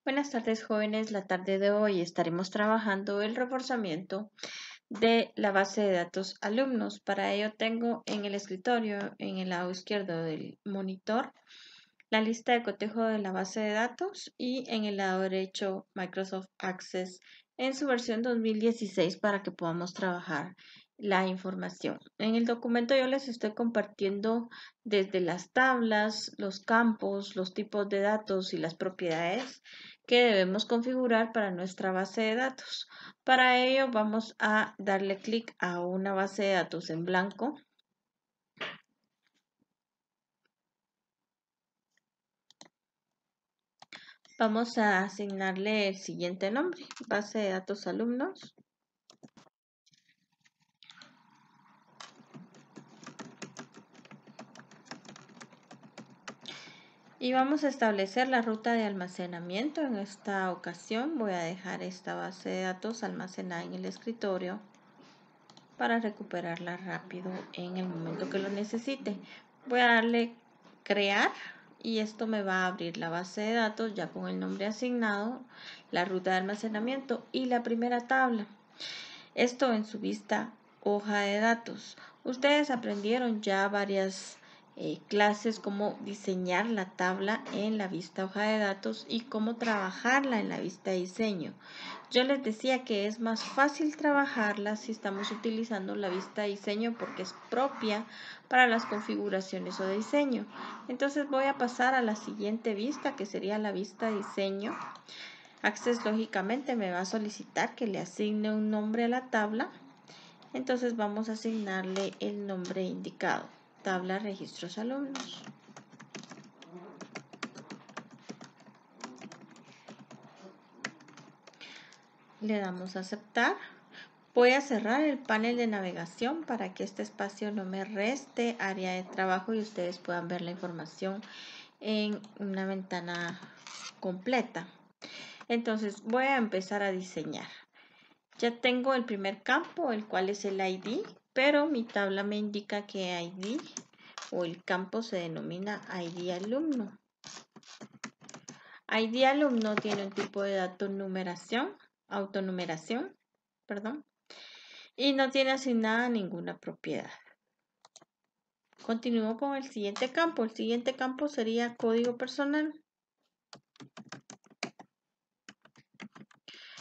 Buenas tardes, jóvenes. La tarde de hoy estaremos trabajando el reforzamiento de la base de datos alumnos. Para ello tengo en el escritorio, en el lado izquierdo del monitor, la lista de cotejo de la base de datos y en el lado derecho Microsoft Access en su versión 2016 para que podamos trabajar la información. En el documento yo les estoy compartiendo desde las tablas, los campos, los tipos de datos y las propiedades que debemos configurar para nuestra base de datos. Para ello vamos a darle clic a una base de datos en blanco. Vamos a asignarle el siguiente nombre, base de datos alumnos. Y vamos a establecer la ruta de almacenamiento. En esta ocasión voy a dejar esta base de datos almacenada en el escritorio para recuperarla rápido en el momento que lo necesite. Voy a darle crear y esto me va a abrir la base de datos ya con el nombre asignado, la ruta de almacenamiento y la primera tabla. Esto en su vista hoja de datos. Ustedes aprendieron ya varias clases cómo diseñar la tabla en la vista hoja de datos y cómo trabajarla en la vista diseño. Yo les decía que es más fácil trabajarla si estamos utilizando la vista diseño porque es propia para las configuraciones o diseño. Entonces voy a pasar a la siguiente vista que sería la vista diseño. Access lógicamente me va a solicitar que le asigne un nombre a la tabla. Entonces vamos a asignarle el nombre indicado, tabla registros alumnos. Le damos a aceptar. Voy a cerrar el panel de navegación para que este espacio no me reste área de trabajo y ustedes puedan ver la información en una ventana completa. Entonces voy a empezar a diseñar. Ya tengo el primer campo, el cual es el ID, pero mi tabla me indica que ID o el campo se denomina ID alumno. ID alumno tiene un tipo de dato autonumeración, y no tiene asignada ninguna propiedad. Continúo con el siguiente campo. El siguiente campo sería código personal.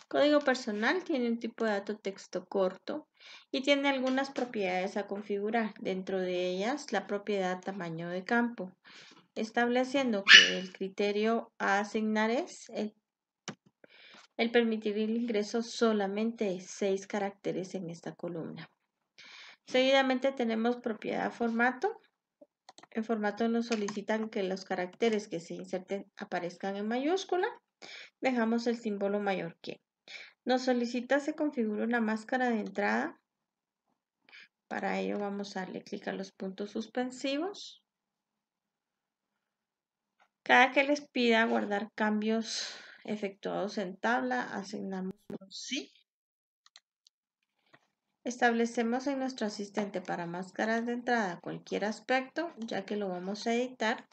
Código personal tiene un tipo de dato texto corto y tiene algunas propiedades a configurar. Dentro de ellas, la propiedad tamaño de campo, estableciendo que el criterio a asignar es el permitir el ingreso solamente de 6 caracteres en esta columna. Seguidamente tenemos propiedad formato. En formato nos solicitan que los caracteres que se inserten aparezcan en mayúscula. Dejamos el símbolo mayor que. Nos solicita se configure una máscara de entrada. Para ello vamos a darle clic a los puntos suspensivos. Cada que les pida guardar cambios efectuados en tabla, asignamos un sí. Establecemos en nuestro asistente para máscaras de entrada cualquier aspecto, ya que lo vamos a editar.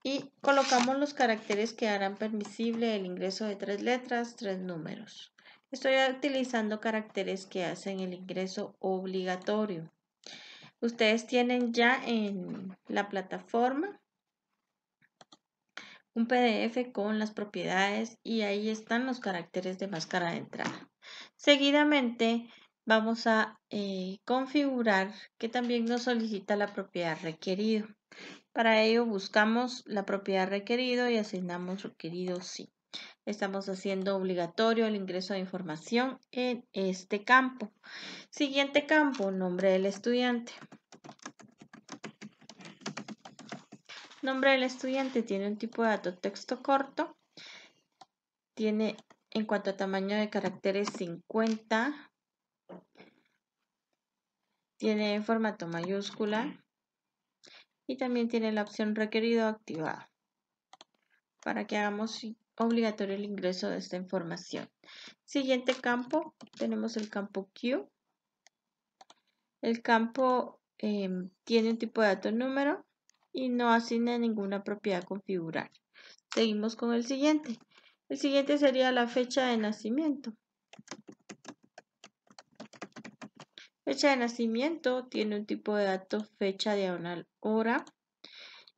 Y colocamos los caracteres que harán permisible el ingreso de 3 letras, 3 números. Estoy utilizando caracteres que hacen el ingreso obligatorio. Ustedes tienen ya en la plataforma un PDF con las propiedades y ahí están los caracteres de máscara de entrada. Seguidamente vamos a configurar que también nos solicita la propiedad requerido. Para ello buscamos la propiedad requerido y asignamos requerido sí. Estamos haciendo obligatorio el ingreso de información en este campo. Siguiente campo, nombre del estudiante. Nombre del estudiante tiene un tipo de dato texto corto. Tiene en cuanto a tamaño de caracteres 50. Tiene en formato mayúscula. Y también tiene la opción requerido activada para que hagamos obligatorio el ingreso de esta información. Siguiente campo, tenemos el campo Q. El campo tiene un tipo de dato número y no asigna ninguna propiedad a configurar. Seguimos con el siguiente. El siguiente sería la fecha de nacimiento. Fecha de nacimiento tiene un tipo de dato fecha diagonal hora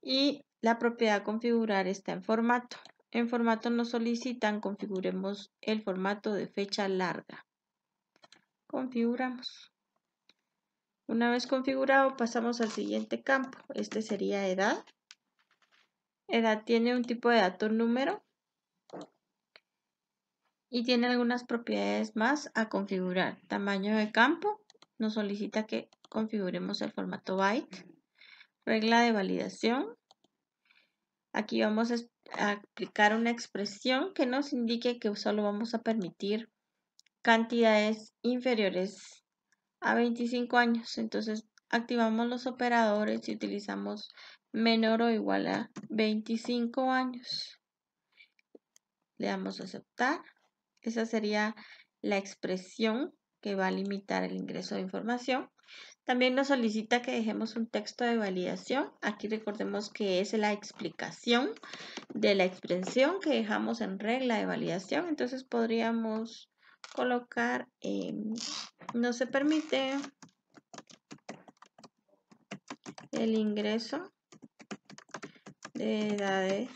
y la propiedad configurar está en formato. En formato nos solicitan configuremos el formato de fecha larga. Configuramos. Una vez configurado pasamos al siguiente campo. Este sería edad. Edad tiene un tipo de dato número y tiene algunas propiedades más a configurar. Tamaño de campo nos solicita que configuremos el formato byte. Regla de validación. Aquí vamos a aplicar una expresión que nos indique que solo vamos a permitir cantidades inferiores a 25 años. Entonces activamos los operadores y utilizamos menor o igual a 25 años. Le damos a aceptar. Esa sería la expresión que va a limitar el ingreso de información. También nos solicita que dejemos un texto de validación. Aquí recordemos que es la explicación de la expresión que dejamos en regla de validación. Entonces podríamos colocar no se permite el ingreso de edades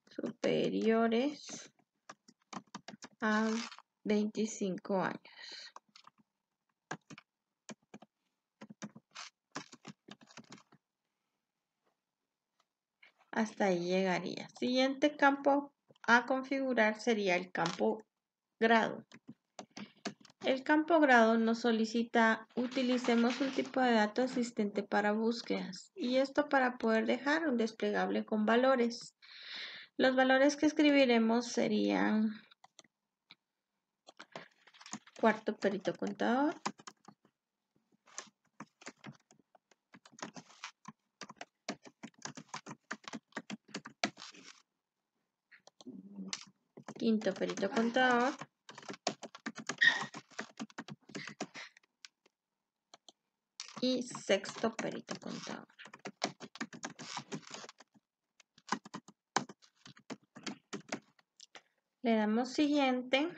superiores a 25 años. Hasta ahí llegaría. Siguiente campo a configurar sería el campo grado. El campo grado nos solicita utilicemos un tipo de dato asistente para búsquedas y esto para poder dejar un desplegable con valores. Los valores que escribiremos serían cuarto perito contador, quinto perito contador, y sexto perito contador. Le damos siguiente,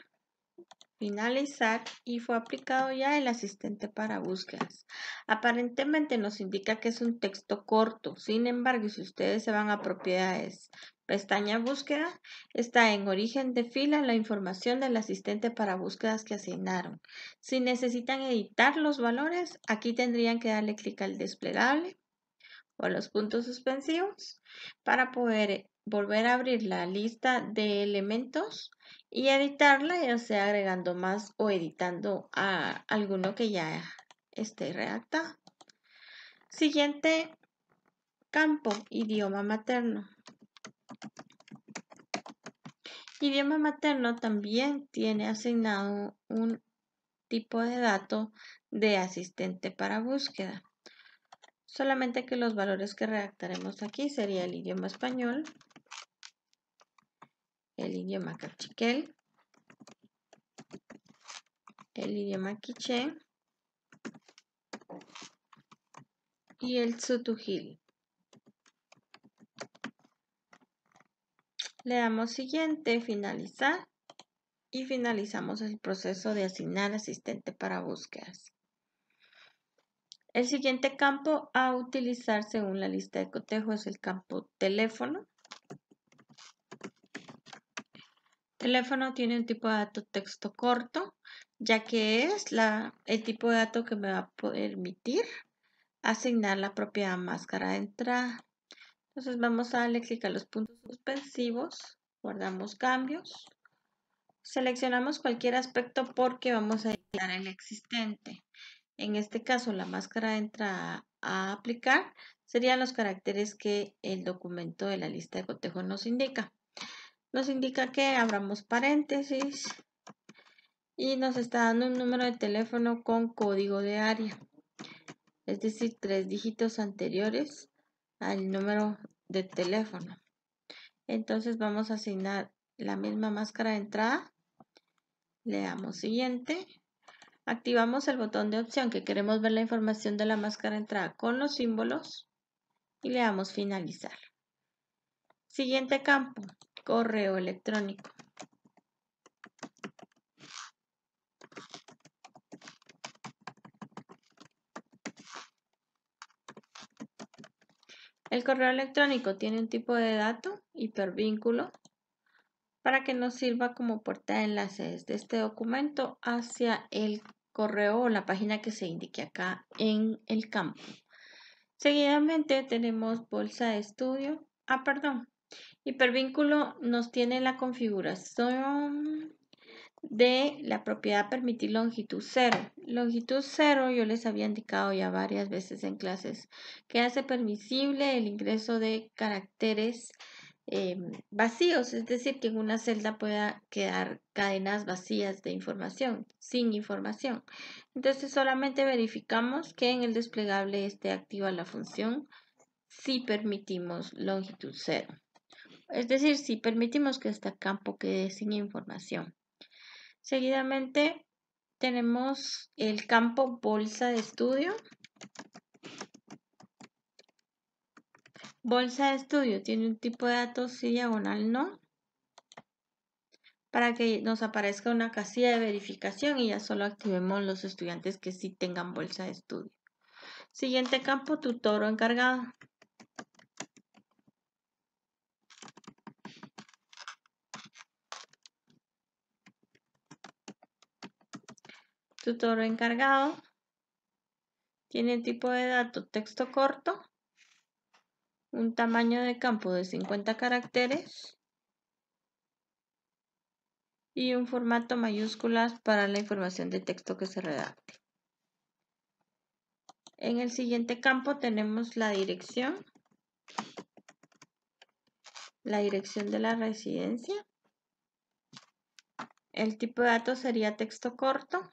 finalizar y fue aplicado ya el asistente para búsquedas. Aparentemente nos indica que es un texto corto, sin embargo, si ustedes se van a propiedades, pestaña búsqueda, está en origen de fila la información del asistente para búsquedas que asignaron. Si necesitan editar los valores, aquí tendrían que darle clic al desplegable o a los puntos suspensivos para poder volver a abrir la lista de elementos y editarla, ya sea agregando más o editando a alguno que ya esté redactado. Siguiente campo, idioma materno. Idioma materno también tiene asignado un tipo de dato de asistente para búsqueda. Solamente que los valores que redactaremos aquí sería el idioma español, el idioma cachiquel, el idioma quiché y el Xutujil. Le damos siguiente, finalizar y finalizamos el proceso de asignar asistente para búsquedas. El siguiente campo a utilizar según la lista de cotejo es el campo teléfono. Teléfono tiene un tipo de dato texto corto, ya que es el tipo de dato que me va a permitir asignar la propiedad máscara de entrada. Entonces vamos a darle clic a los puntos suspensivos, guardamos cambios, seleccionamos cualquier aspecto porque vamos a editar el existente. En este caso, la máscara de entrada a aplicar serían los caracteres que el documento de la lista de cotejo nos indica. Nos indica que abramos paréntesis y nos está dando un número de teléfono con código de área, es decir, 3 dígitos anteriores al número de teléfono. Entonces vamos a asignar la misma máscara de entrada, le damos siguiente, activamos el botón de opción que queremos ver la información de la máscara de entrada con los símbolos y le damos finalizar. Siguiente campo, correo electrónico. El correo electrónico tiene un tipo de dato, hipervínculo, para que nos sirva como puerta de enlace desde este documento hacia el correo o la página que se indique acá en el campo. Seguidamente tenemos bolsa de estudio. Hipervínculo nos tiene la configuración de la propiedad permitir longitud 0. Longitud 0 yo les había indicado ya varias veces en clases que hace permisible el ingreso de caracteres vacíos, es decir, que en una celda pueda quedar cadenas vacías de información, sin información. Entonces solamente verificamos que en el desplegable esté activa la función si permitimos longitud 0. Es decir, si permitimos que este campo quede sin información. Seguidamente tenemos el campo bolsa de estudio. Bolsa de estudio tiene un tipo de datos sí, diagonal no, para que nos aparezca una casilla de verificación y ya solo activemos los estudiantes que sí tengan bolsa de estudio. Siguiente campo, tutor o encargado. Tutor o encargado tiene tipo de dato texto corto, un tamaño de campo de 50 caracteres y un formato mayúsculas para la información de texto que se redacte. En el siguiente campo tenemos la dirección de la residencia. El tipo de datos sería texto corto.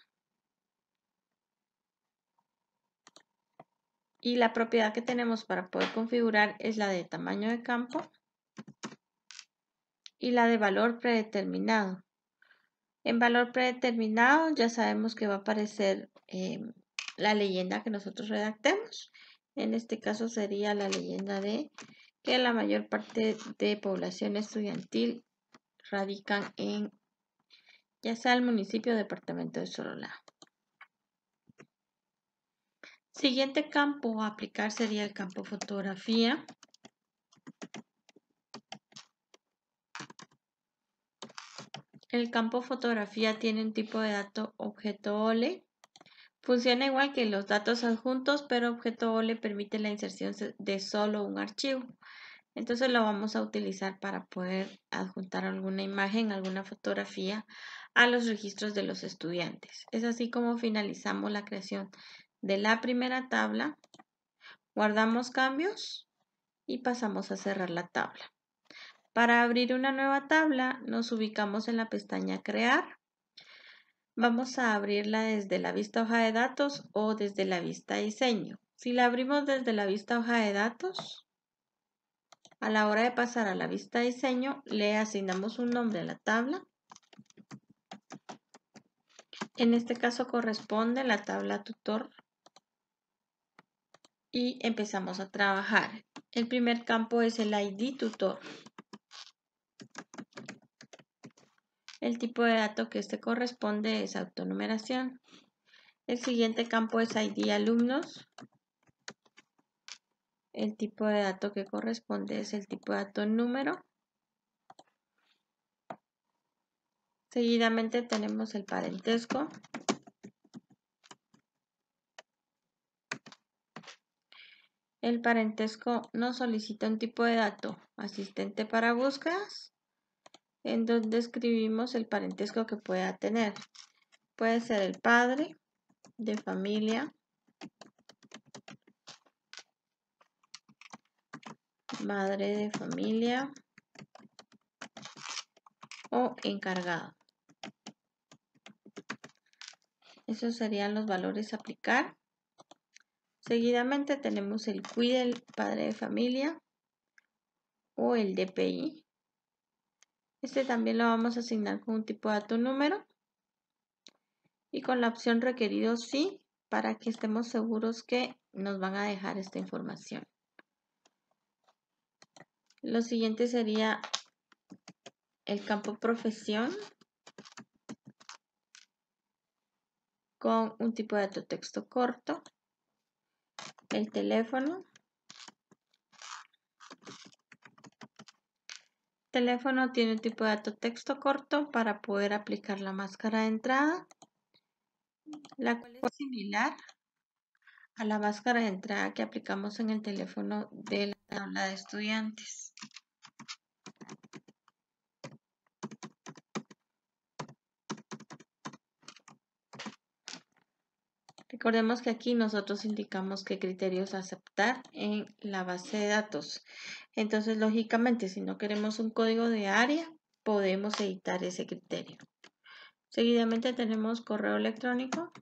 Y la propiedad que tenemos para poder configurar es la de tamaño de campo y la de valor predeterminado. En valor predeterminado ya sabemos que va a aparecer la leyenda que nosotros redactemos. En este caso sería la leyenda de que la mayor parte de población estudiantil radican en ya sea el municipio o departamento de Sololá. Siguiente campo a aplicar sería el campo fotografía. El campo fotografía tiene un tipo de dato objeto OLE. Funciona igual que los datos adjuntos, pero objeto OLE permite la inserción de solo un archivo. Entonces lo vamos a utilizar para poder adjuntar alguna imagen, alguna fotografía a los registros de los estudiantes. Es así como finalizamos la creación de la primera tabla, guardamos cambios y pasamos a cerrar la tabla. Para abrir una nueva tabla, nos ubicamos en la pestaña Crear. Vamos a abrirla desde la vista hoja de datos o desde la vista diseño. Si la abrimos desde la vista hoja de datos, a la hora de pasar a la vista diseño, le asignamos un nombre a la tabla. En este caso corresponde la tabla tutor. Y empezamos a trabajar. El primer campo es el ID tutor. El tipo de dato que este corresponde es autonumeración. El siguiente campo es ID alumnos. El tipo de dato que corresponde es el tipo de dato número. Seguidamente tenemos el parentesco. El parentesco nos solicita un tipo de dato asistente para búsquedas, en donde escribimos el parentesco que pueda tener. Puede ser el padre de familia, madre de familia o encargado. Esos serían los valores a aplicar. Seguidamente tenemos el CUI del padre de familia o el DPI. Este también lo vamos a asignar con un tipo de dato número y con la opción requerido sí, para que estemos seguros que nos van a dejar esta información. Lo siguiente sería el campo profesión con un tipo de dato texto corto, el teléfono, teléfono tiene un tipo de dato texto corto para poder aplicar la máscara de entrada, la cual es similar a la máscara de entrada que aplicamos en el teléfono de la tabla de estudiantes. Recordemos que aquí nosotros indicamos qué criterios aceptar en la base de datos. Entonces, lógicamente, si no queremos un código de área, podemos editar ese criterio. Seguidamente tenemos correo electrónico.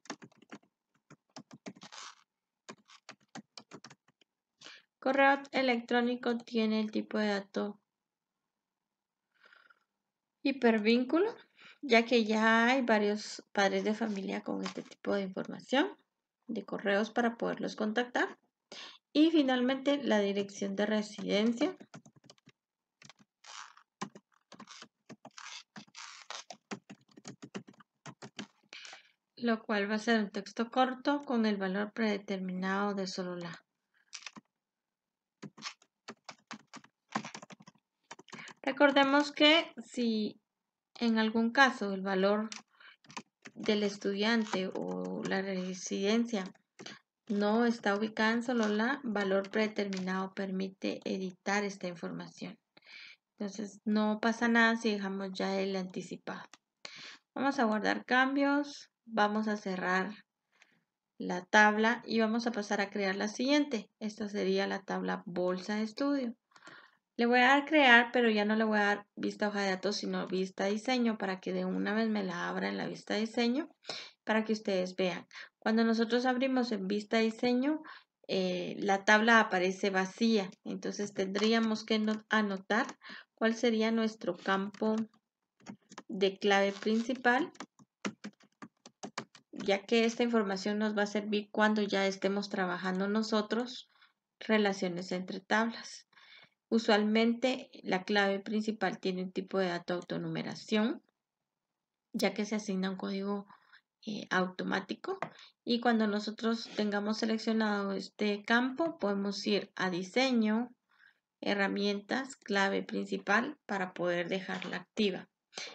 Correo electrónico tiene el tipo de dato hipervínculo, ya que ya hay varios padres de familia con este tipo de información de correos para poderlos contactar. Y finalmente la dirección de residencia. Lo cual va a ser un texto corto con el valor predeterminado de solo la. Recordemos que si en algún caso el valor del estudiante o la residencia no está ubicada en solo la, valor predeterminado permite editar esta información. Entonces no pasa nada si dejamos ya el anticipado. Vamos a guardar cambios, vamos a cerrar la tabla y vamos a pasar a crear la siguiente. Esta sería la tabla bolsa de estudio. Le voy a dar crear, pero ya no le voy a dar vista hoja de datos, sino vista diseño para que de una vez me la abra en la vista diseño para que ustedes vean. Cuando nosotros abrimos en vista diseño, la tabla aparece vacía. Entonces tendríamos que anotar cuál sería nuestro campo de clave principal, ya que esta información nos va a servir cuando ya estemos trabajando nosotros relaciones entre tablas. Usualmente la clave principal tiene un tipo de dato autonumeración, ya que se asigna un código automático, y cuando nosotros tengamos seleccionado este campo podemos ir a diseño, herramientas, clave principal para poder dejarla activa.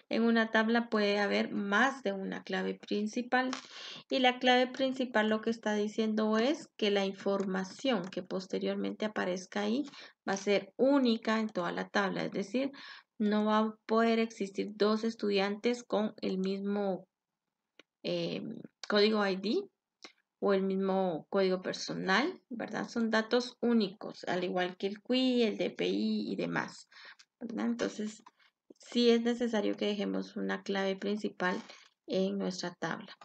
En una tabla puede haber más de una clave principal y la clave principal lo que está diciendo es que la información que posteriormente aparezca ahí va a ser única en toda la tabla, es decir, no va a poder existir dos estudiantes con el mismo código ID o el mismo código personal, ¿verdad? Son datos únicos, al igual que el QI, el DPI y demás, ¿verdad? Entonces, sí es necesario que dejemos una clave principal en nuestra tabla.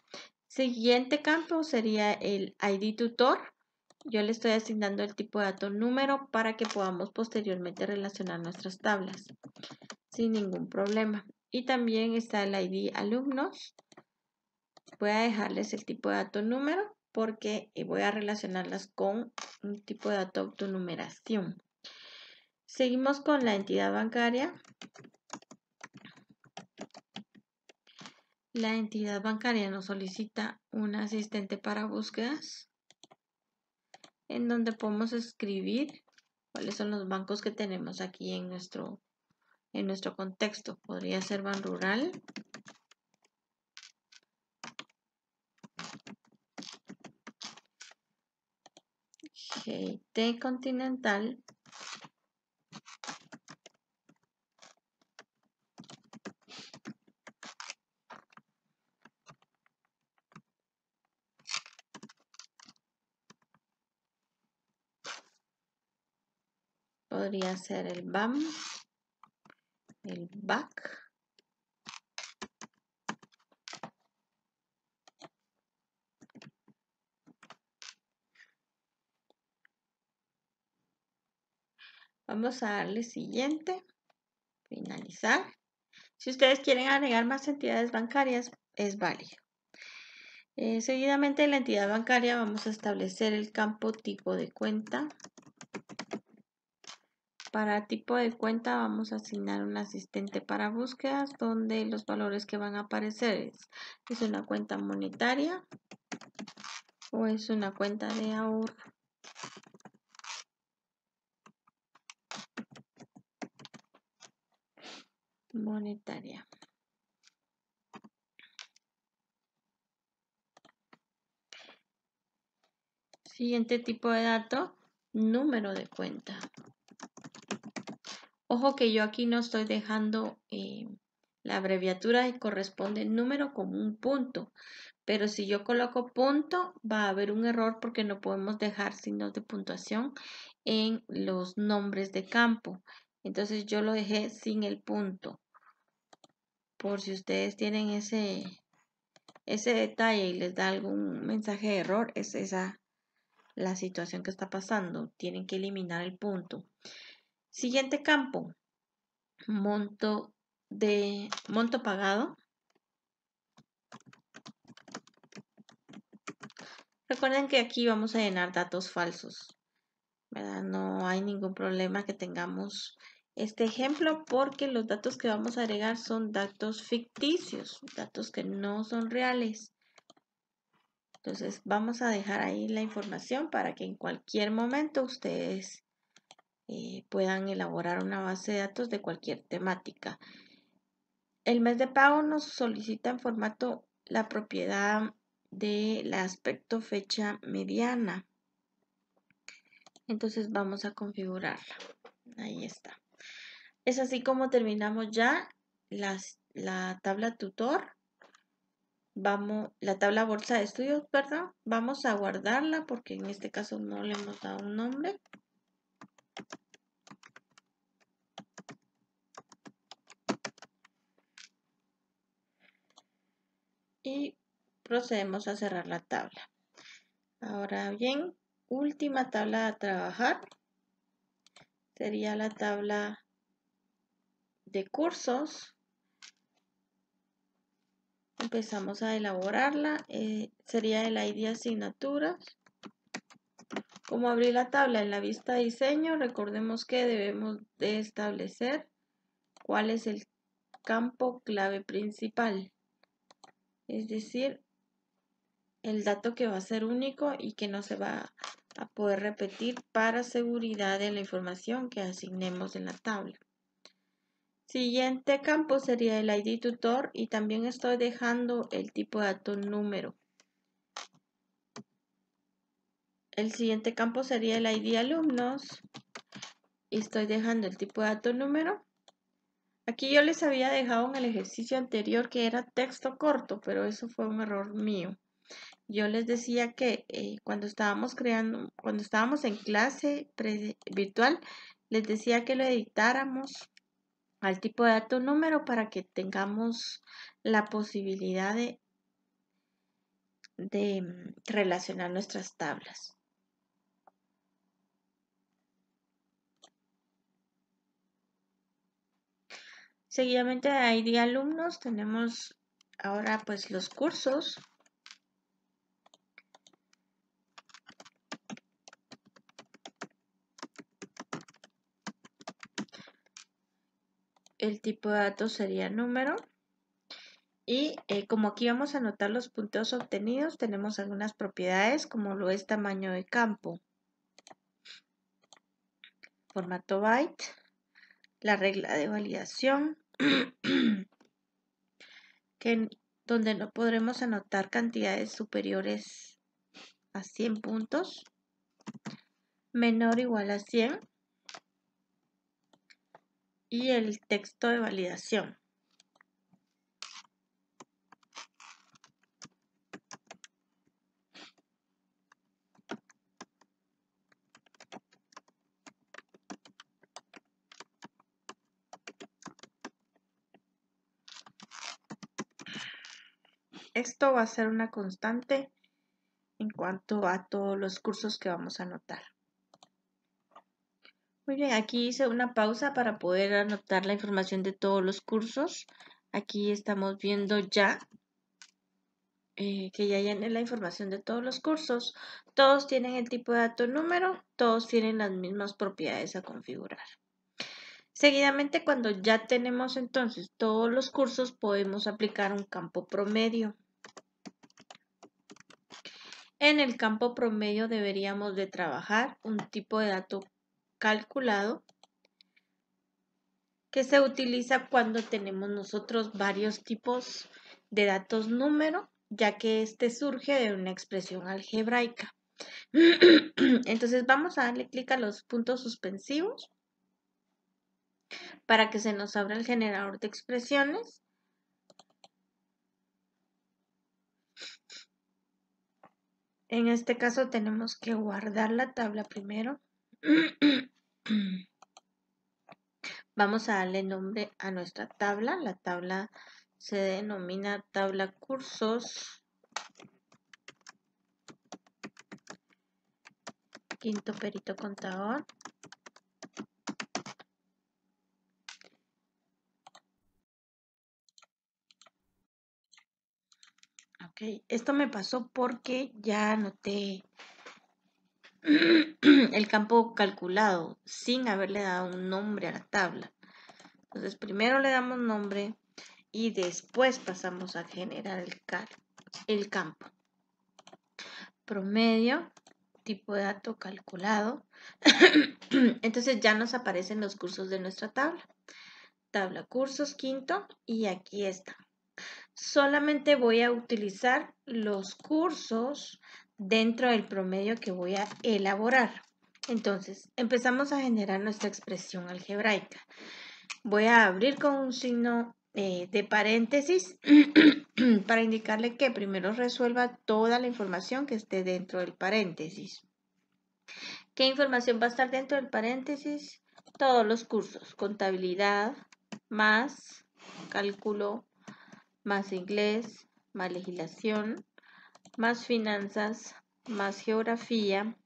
Siguiente campo sería el ID tutor. Yo le estoy asignando el tipo de dato número para que podamos posteriormente relacionar nuestras tablas sin ningún problema. Y también está el ID alumnos. Voy a dejarles el tipo de dato número porque voy a relacionarlas con un tipo de dato autonumeración. Seguimos con la entidad bancaria. La entidad bancaria nos solicita un asistente para búsquedas en donde podemos escribir cuáles son los bancos que tenemos aquí en nuestro contexto. Podría ser Banrural, GT Continental, podría ser el BAM, el BAC, vamos a darle siguiente, finalizar. Si ustedes quieren agregar más entidades bancarias, es válido. Seguidamente en la entidad bancaria vamos a establecer el campo tipo de cuenta. Para tipo de cuenta vamos a asignar un asistente para búsquedas donde los valores que van a aparecer es una cuenta monetaria o es una cuenta de ahorro. monetaria. Siguiente tipo de dato, número de cuenta. Ojo que yo aquí no estoy dejando la abreviatura y corresponde el número como un punto. Pero si yo coloco punto, va a haber un error porque no podemos dejar signos de puntuación en los nombres de campo. Entonces yo lo dejé sin el punto. Por si ustedes tienen ese detalle y les da algún mensaje de error, es esa la situación que está pasando. Tienen que eliminar el punto. Siguiente campo, monto pagado. Recuerden que aquí vamos a llenar datos falsos, ¿verdad? No hay ningún problema que tengamos este ejemplo porque los datos que vamos a agregar son datos ficticios, datos que no son reales. Entonces vamos a dejar ahí la información para que en cualquier momento ustedes puedan elaborar una base de datos de cualquier temática. El mes de pago nos solicita en formato la propiedad del aspecto fecha mediana. Entonces vamos a configurarla. Ahí está. Es así como terminamos ya la tabla tutor. La tabla bolsa de estudios, perdón. Vamos a guardarla porque en este caso no le hemos dado un nombre. Y procedemos a cerrar la tabla. Ahora bien, última tabla a trabajar sería la tabla de cursos. Empezamos a elaborarla. Sería el ID asignaturas. Como abrir la tabla en la vista de diseño, recordemos que debemos de establecer cuál es el campo clave principal. Es decir, el dato que va a ser único y que no se va a poder repetir para seguridad de la información que asignemos en la tabla. Siguiente campo sería el ID tutor y también estoy dejando el tipo de dato número. El siguiente campo sería el ID alumnos y estoy dejando el tipo de dato número. Aquí yo les había dejado en el ejercicio anterior que era texto corto, pero eso fue un error mío. Yo les decía que cuando estábamos en clase virtual, les decía que lo editáramos al tipo de dato número para que tengamos la posibilidad de relacionar nuestras tablas. Seguidamente de ID alumnos tenemos ahora pues los cursos. El tipo de datos sería número. Y como aquí vamos a anotar los puntos obtenidos, tenemos algunas propiedades como lo es tamaño de campo, formato byte, la regla de validación, donde no podremos anotar cantidades superiores a 100 puntos, menor o igual a 100, y el texto de validación. Esto va a ser una constante en cuanto a todos los cursos que vamos a anotar. Muy bien, aquí hice una pausa para poder anotar la información de todos los cursos. Aquí estamos viendo ya que ya llené la información de todos los cursos. Todos tienen el tipo de dato número, todos tienen las mismas propiedades a configurar. Seguidamente, cuando ya tenemos entonces todos los cursos, podemos aplicar un campo promedio. En el campo promedio deberíamos de trabajar un tipo de dato calculado que se utiliza cuando tenemos nosotros varios tipos de datos número, ya que este surge de una expresión algebraica. Entonces vamos a darle clic a los puntos suspensivos para que se nos abra el generador de expresiones. En este caso tenemos que guardar la tabla primero. Vamos a darle nombre a nuestra tabla. La tabla se denomina tabla cursos. Quinto perito contador. Ok, esto me pasó porque ya anoté el campo calculado sin haberle dado un nombre a la tabla. Entonces primero le damos nombre y después pasamos a generar el campo. Promedio, tipo de dato calculado. Entonces ya nos aparecen los cursos de nuestra tabla. Tabla cursos quinto y aquí está. Solamente voy a utilizar los cursos dentro del promedio que voy a elaborar. Entonces, empezamos a generar nuestra expresión algebraica. Voy a abrir con un signo de paréntesis para indicarle que primero resuelva toda la información que esté dentro del paréntesis. ¿Qué información va a estar dentro del paréntesis? Todos los cursos, contabilidad, más cálculo, más inglés, más legislación, más finanzas, más geografía,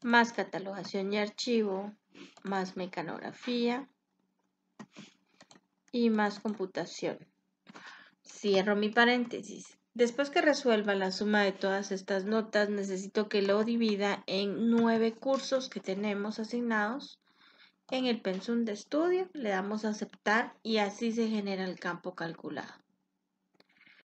más catalogación y archivo, más mecanografía y más computación. Cierro mi paréntesis. Después que resuelva la suma de todas estas notas, necesito que lo divida en 9 cursos que tenemos asignados en el pensum de estudio. Le damos a aceptar y así se genera el campo calculado.